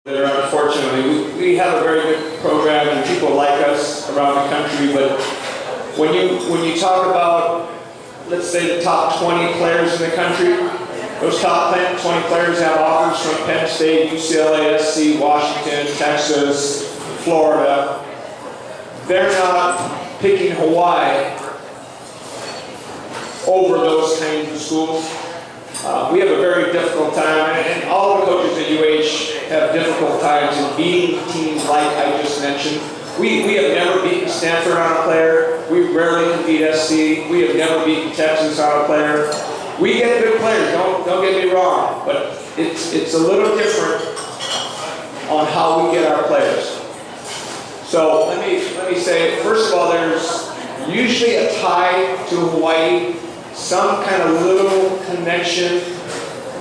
That are unfortunately, we have a very good program and people like us around the country, but when you talk about, let's say, the top 20 players in the country, those top 20 players have offers from Penn State, UCLA, SC, Washington, Texas, Florida. They're not picking Hawaii over those kinds of schools. We have a very difficult time, and all the coaches at UH have difficult times in beating teams like I just mentioned. We have never beaten Stanford on a player. We rarely can beat SC. We have never beaten Texas on a player. We get good players, don't get me wrong, but it's a little different on how we get our players. So let me say, first of all, there's usually a tie to Hawaii, some kind of little connection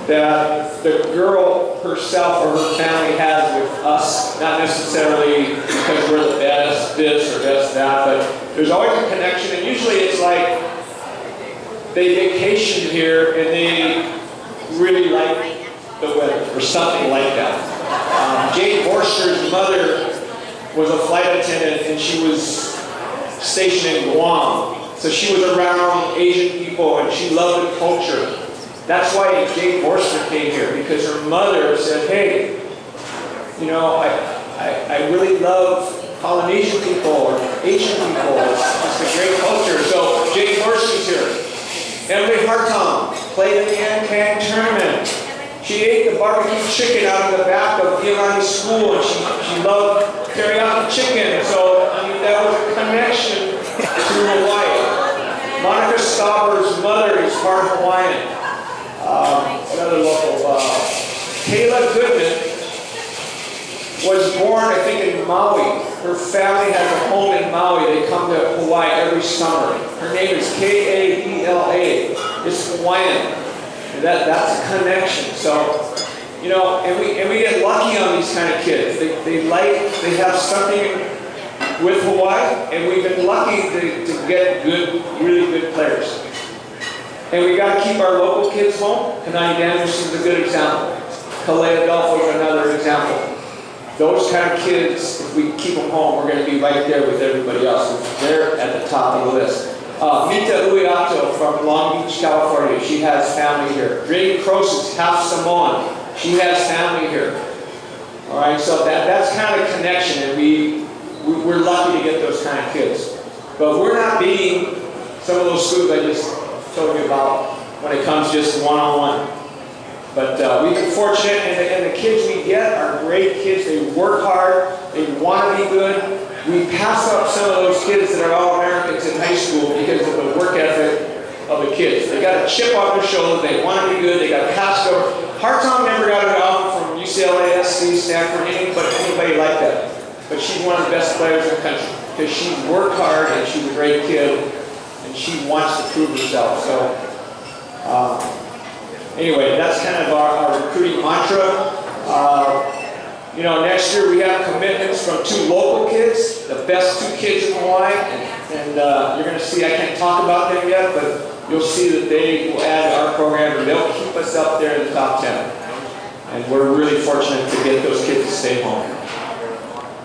that the girl herself or her family has with us, not necessarily because we're the best this or best that, but there's always a connection, and usually it's like they vacation here and they really like the weather or something like that. Jane Borster's mother was a flight attendant and she was stationed in Guam. So she was around Asian people and she loved the culture. That's why Jane Borster came here, because her mother said, hey, you know, I really love Polynesian people or Asian people. It's a great culture. So Jane Borster's here. Emily Hartong played in the Ankang tournament. She ate the barbecue chicken out of the back of Iolani's school, and she loved teriyaki chicken. So, I mean, that was a connection to Hawaii. Monica Stauber's mother is part Hawaiian. Another local. Kayla Goodman was born, I think, in Maui. Her family has a home in Maui. They come to Hawaii every summer. Her name is Kaela. It's Hawaiian. And that's a connection. So, you know, and we get lucky on these kind of kids. They have something with Hawaii, and we've been lucky to get good, really good players. And we got to keep our local kids home. Kanani Daniels is a good example. Kalea Adolfo is another example. Those kind of kids, if we keep them home, we're going to be right there with everybody else. They're at the top of the list. Mita Ueato from Long Beach, California. She has family here. Brady Cross is half Samoan. She has family here. All right, so that's kind of connection, and we're lucky to get those kind of kids. But we're not beating some of those schools I just told you about when it comes just one-on-one. But we've been fortunate, and the kids we get are great kids. They work hard. They want to be good. We pass up some of those kids that are All-Americans in high school because of the work ethic of the kids. They got a chip on their shoulder. They want to be good. They got passed over. Hartong never got an offer from UCLA, SC, Stanford, anybody like that. But she's one of the best players in the country because she worked hard and she's a great kid and she wants to prove herself. So anyway, that's kind of our recruiting mantra. You know, next year we have commitments from 2 local kids, the best 2 kids in Hawaii, and you're going to see, I can't talk about them yet, but you'll see that they will add to our program and they'll keep us up there in the top 10. And we're really fortunate to get those kids to stay home.